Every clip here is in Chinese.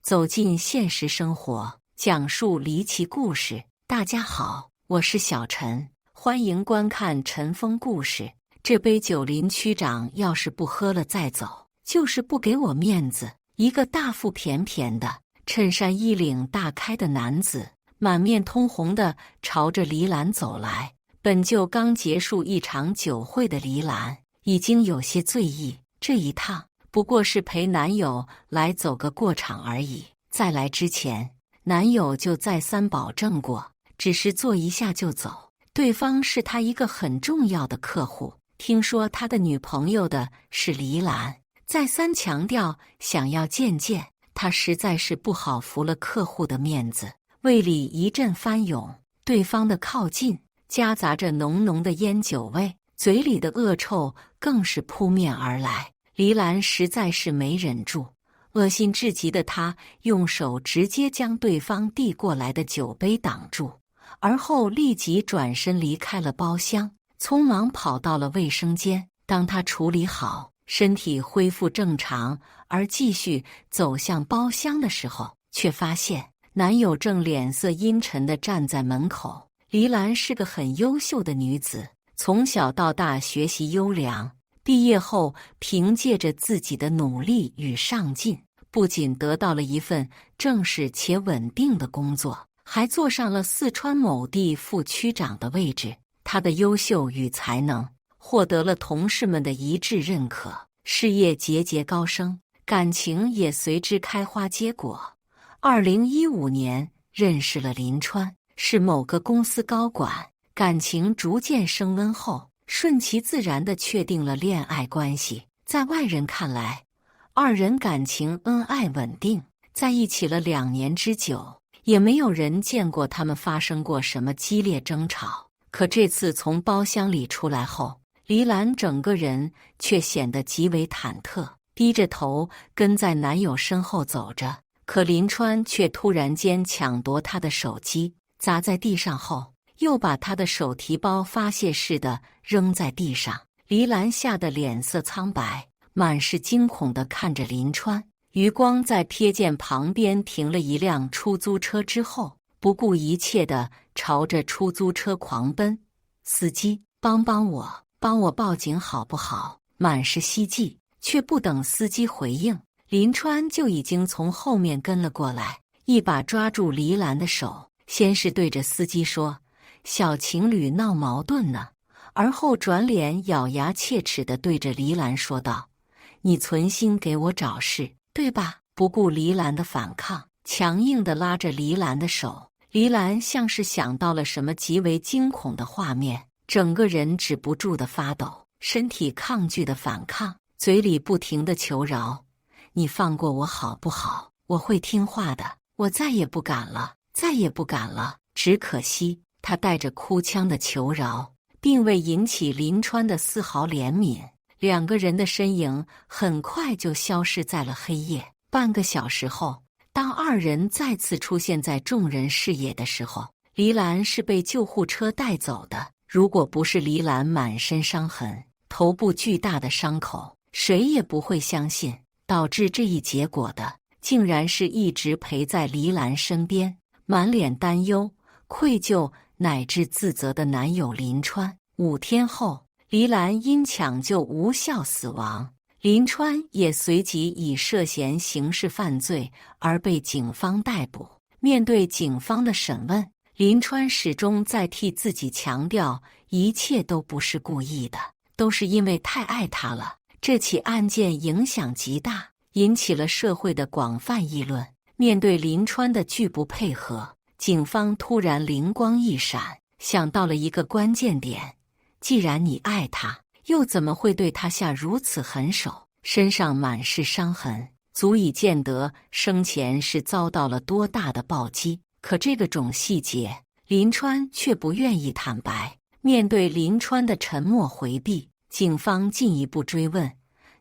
走进现实生活，讲述离奇故事。大家好，我是小陈，欢迎观看陈峰故事。这杯酒林区长要是不喝了再走，就是不给我面子。一个大腹便便的，衬衫衣领大开的男子，满面通红的朝着黎兰走来。本就刚结束一场酒会的黎兰，已经有些醉意。这一趟不过是陪男友来走个过场而已。在来之前，男友就再三保证过，只是坐一下就走。对方是他一个很重要的客户，听说他的女朋友的是黎兰，再三强调想要见见。他实在是不好服了客户的面子，胃里一阵翻涌。对方的靠近夹杂着浓浓的烟酒味，嘴里的恶臭更是扑面而来。黎兰实在是没忍住，恶心至极的她用手直接将对方递过来的酒杯挡住，而后立即转身离开了包厢，匆忙跑到了卫生间。当她处理好，身体恢复正常，而继续走向包厢的时候，却发现男友正脸色阴沉地站在门口。黎兰是个很优秀的女子，从小到大学习优良，毕业后凭借着自己的努力与上进，不仅得到了一份正式且稳定的工作，还坐上了四川某地副区长的位置。她的优秀与才能获得了同事们的一致认可，事业节节高升，感情也随之开花结果。2015年认识了林川，是某个公司高管，感情逐渐升温后，顺其自然地确定了恋爱关系。在外人看来，二人感情恩爱稳定，在一起了2年之久，也没有人见过他们发生过什么激烈争吵。可这次从包厢里出来后，黎兰整个人却显得极为忐忑，低着头跟在男友身后走着。可林川却突然间抢夺她的手机，砸在地上后，又把她的手提包发泄似的扔在地上。黎兰吓得脸色苍白，满是惊恐地看着林川，余光在瞥见旁边停了一辆出租车之后，不顾一切地朝着出租车狂奔。司机，帮我报警好不好？满是希冀，却不等司机回应，林川就已经从后面跟了过来，一把抓住黎兰的手，先是对着司机说：“小情侣闹矛盾呢。”而后转脸咬牙切齿地对着黎兰说道：“你存心给我找事，对吧？”不顾黎兰的反抗，强硬地拉着黎兰的手。黎兰像是想到了什么极为惊恐的画面，整个人止不住地发抖，身体抗拒地反抗，嘴里不停地求饶：“你放过我好不好？我会听话的，我再也不敢了，再也不敢了。”只可惜，他带着哭腔的求饶并未引起林川的丝毫怜悯，两个人的身影很快就消失在了黑夜。半个小时后，当二人再次出现在众人视野的时候，黎兰是被救护车带走的。如果不是黎兰满身伤痕，头部巨大的伤口，谁也不会相信，导致这一结果的，竟然是一直陪在黎兰身边，满脸担忧、愧疚乃至自责的男友林川。5天后，黎兰因抢救无效死亡，林川也随即以涉嫌刑事犯罪而被警方逮捕。面对警方的审问，林川始终在替自己强调，一切都不是故意的，都是因为太爱他了。这起案件影响极大，引起了社会的广泛议论。面对林川的拒不配合，警方突然灵光一闪，想到了一个关键点：既然你爱他，又怎么会对他下如此狠手？身上满是伤痕，足以见得生前是遭到了多大的暴击。可这个种细节，林川却不愿意坦白。面对林川的沉默回避，警方进一步追问：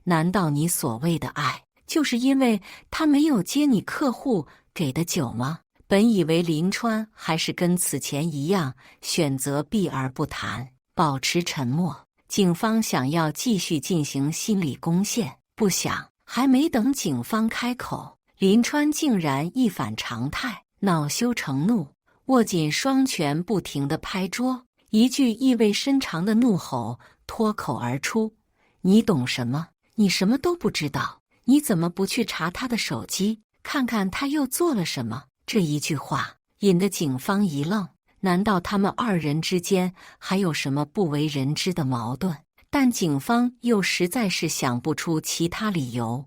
难道你所谓的爱，就是因为他没有接你客户给的酒吗？本以为林川还是跟此前一样，选择避而不谈，保持沉默。警方想要继续进行心理攻陷，不想还没等警方开口，林川竟然一反常态，恼羞成怒，握紧双拳，不停地拍桌，一句意味深长的怒吼脱口而出：“你懂什么？你什么都不知道！你怎么不去查他的手机，看看他又做了什么？”这一句话引得警方一愣，难道他们二人之间还有什么不为人知的矛盾？但警方又实在是想不出其他理由。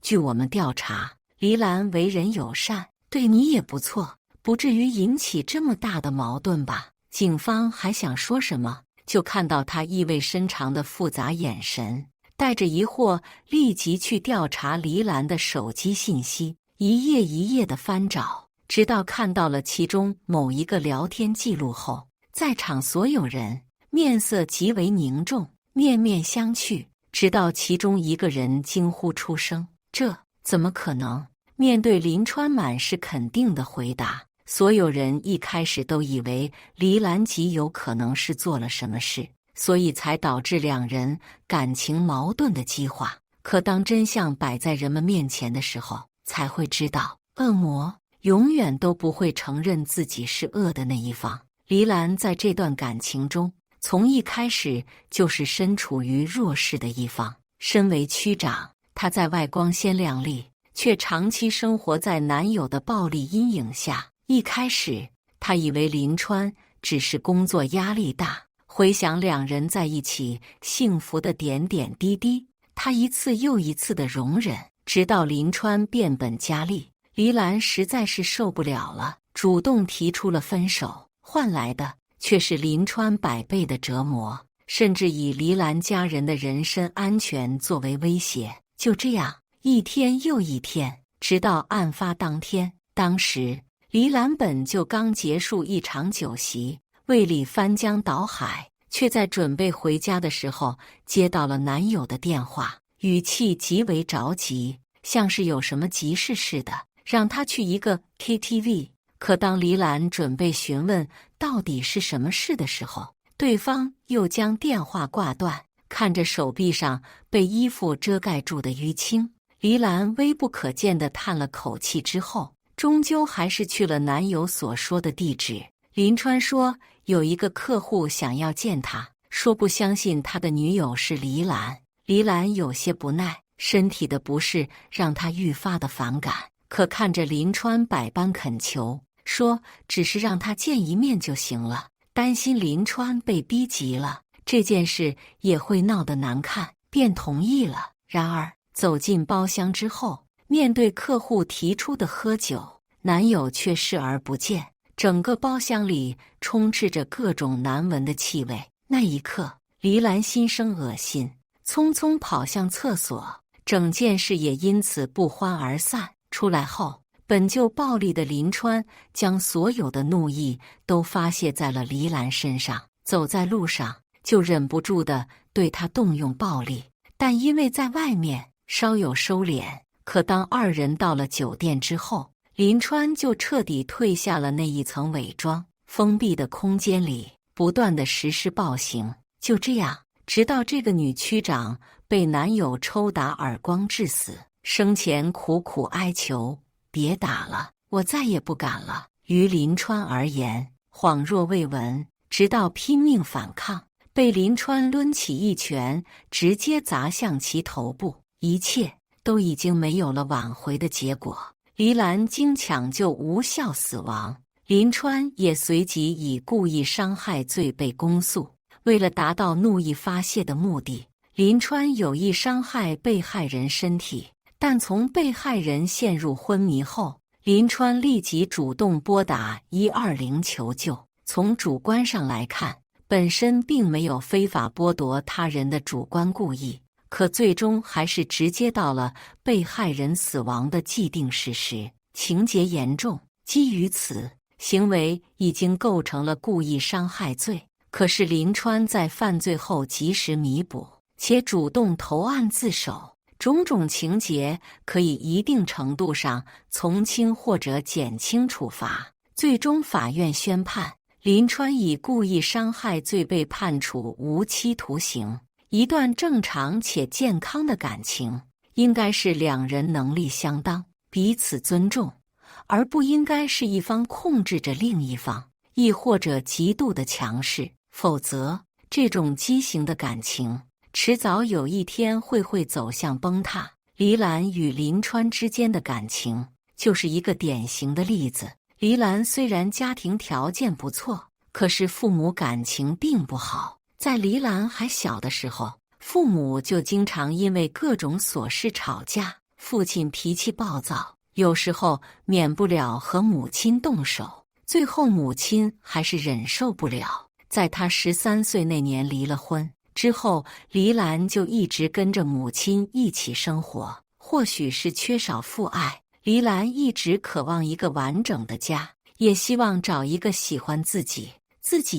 据我们调查，黎兰为人友善，对你也不错，不至于引起这么大的矛盾吧？警方还想说什么，就看到他意味深长的复杂眼神，带着疑惑，立即去调查黎兰的手机信息，一页一页的翻找，直到看到了其中某一个聊天记录后，在场所有人面色极为凝重，面面相觑，直到其中一个人惊呼出声：“这怎么可能？”面对林川满是肯定的回答，所有人一开始都以为黎兰极有可能是做了什么事，所以才导致两人感情矛盾的激化。可当真相摆在人们面前的时候，才会知道，恶魔永远都不会承认自己是恶的那一方。黎兰在这段感情中，从一开始就是身处于弱势的一方。身为区长，她在外光鲜亮丽，却长期生活在男友的暴力阴影下。一开始，她以为林川只是工作压力大，回想两人在一起幸福的点点滴滴，她一次又一次的容忍，直到林川变本加厉，黎兰实在是受不了了，主动提出了分手，换来的却是林川百倍的折磨，甚至以黎兰家人的人身安全作为威胁。就这样，一天又一天，直到案发当天。当时黎兰本就刚结束一场酒席，胃里翻江倒海，却在准备回家的时候接到了男友的电话，语气极为着急，像是有什么急事似的，让她去一个 KTV。 可当黎兰准备询问到底是什么事的时候，对方又将电话挂断。看着手臂上被衣服遮盖住的淤青，黎兰微不可见地叹了口气之后，终究还是去了男友所说的地址。林川说有一个客户想要见他，说不相信他的女友是黎兰。黎兰有些不耐，身体的不适让她愈发的反感，可看着林川百般恳求，说只是让他见一面就行了，担心林川被逼急了，这件事也会闹得难看，便同意了。然而走进包厢之后，面对客户提出的喝酒，男友却视而不见。整个包厢里充斥着各种难闻的气味。那一刻，黎兰心生恶心，匆匆跑向厕所，整件事也因此不欢而散。出来后，本就暴力的林川将所有的怒意都发泄在了黎兰身上，走在路上就忍不住地对她动用暴力，但因为在外面稍有收敛。可当二人到了酒店之后，林川就彻底褪下了那一层伪装，封闭的空间里不断地实施暴行。就这样，直到这个女区长被男友抽打耳光致死，生前苦苦哀求：“别打了，我再也不敢了。”于林川而言，恍若未闻，直到拼命反抗，被林川抡起一拳，直接砸向其头部。一切都已经没有了挽回的结果。黎兰经抢救无效死亡，林川也随即以故意伤害罪被公诉。为了达到怒意发泄的目的，林川有意伤害被害人身体，但从被害人陷入昏迷后，林川立即主动拨打120求救。从主观上来看，本身并没有非法剥夺他人的主观故意，可最终还是直接到了被害人死亡的既定事实，情节严重。基于此，行为已经构成了故意伤害罪。可是林川在犯罪后及时弥补，且主动投案自首，种种情节可以一定程度上从轻或者减轻处罚。最终法院宣判，林川以故意伤害罪被判处无期徒刑。一段正常且健康的感情，应该是两人能力相当，彼此尊重，而不应该是一方控制着另一方，亦或者极度的强势，否则这种畸形的感情迟早有一天会走向崩塌。黎兰与林川之间的感情就是一个典型的例子。黎兰虽然家庭条件不错，可是父母感情并不好。在黎兰还小的时候，父母就经常因为各种琐事吵架，父亲脾气暴躁，有时候免不了和母亲动手，最后母亲还是忍受不了，在她13岁那年离了婚。之后，黎兰就一直跟着母亲一起生活。或许是缺少父爱，黎兰一直渴望一个完整的家，也希望找一个喜欢自己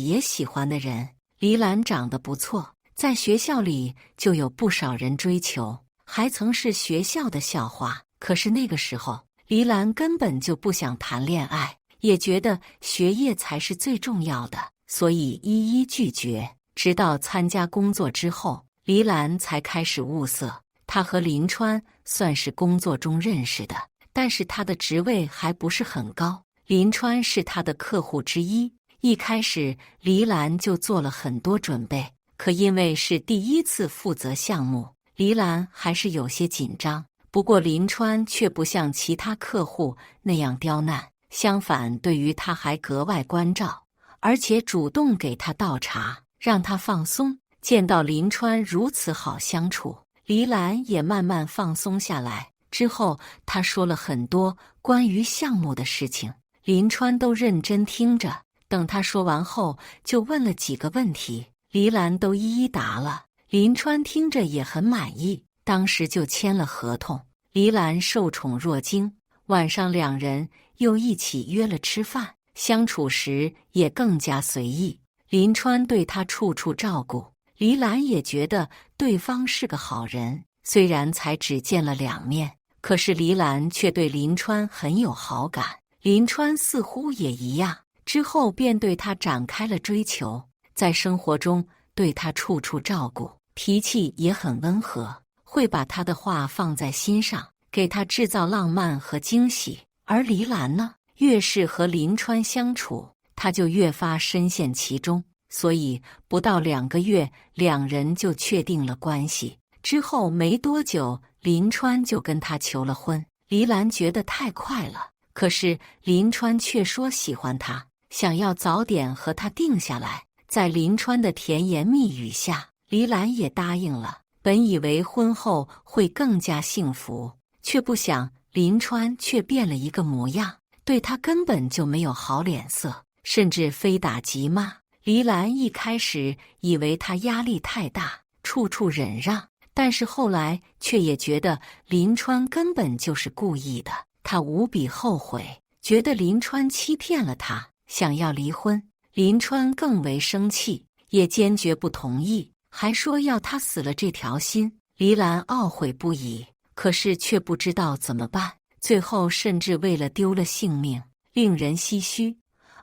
也喜欢的人。黎兰长得不错，在学校里就有不少人追求，还曾是学校的校花。可是那个时候，黎兰根本就不想谈恋爱，也觉得学业才是最重要的，所以一一拒绝。直到参加工作之后，黎兰才开始物色。她和林川算是工作中认识的，但是她的职位还不是很高。林川是她的客户之一，一开始黎兰就做了很多准备，可因为是第一次负责项目，黎兰还是有些紧张。不过林川却不像其他客户那样刁难，相反对于她还格外关照，而且主动给她倒茶，让她放松。见到林川如此好相处，黎兰也慢慢放松下来。之后她说了很多关于项目的事情，林川都认真听着。等他说完后，就问了几个问题，黎兰都一一答了。林川听着也很满意，当时就签了合同。黎兰受宠若惊，晚上两人又一起约了吃饭，相处时也更加随意。林川对她处处照顾，黎兰也觉得对方是个好人。虽然才只见了2面，可是黎兰却对林川很有好感，林川似乎也一样。之后便对她展开了追求，在生活中对她处处照顾，脾气也很温和，会把她的话放在心上，给她制造浪漫和惊喜。而黎兰呢，越是和林川相处，她就越发深陷其中，所以不到2个月，两人就确定了关系。之后没多久，林川就跟她求了婚。黎兰觉得太快了，可是林川却说喜欢她，想要早点和他定下来。在林川的甜言蜜语下，黎兰也答应了。本以为婚后会更加幸福，却不想林川却变了一个模样，对他根本就没有好脸色，甚至非打即骂。黎兰一开始以为他压力太大，处处忍让，但是后来却也觉得林川根本就是故意的。她无比后悔，觉得林川欺骗了她，想要离婚。林川更为生气，也坚决不同意，还说要他死了这条心。黎兰懊悔不已，可是却不知道怎么办，最后甚至为了丢了性命，令人唏嘘。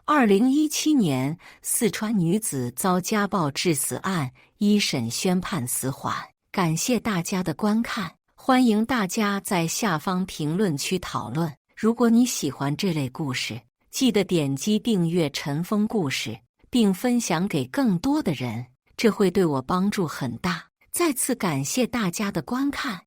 2017年，四川女子遭家暴致死案一审宣判死缓。感谢大家的观看，欢迎大家在下方评论区讨论。如果你喜欢这类故事，记得点击订阅陈峰故事，并分享给更多的人，这会对我帮助很大。再次感谢大家的观看。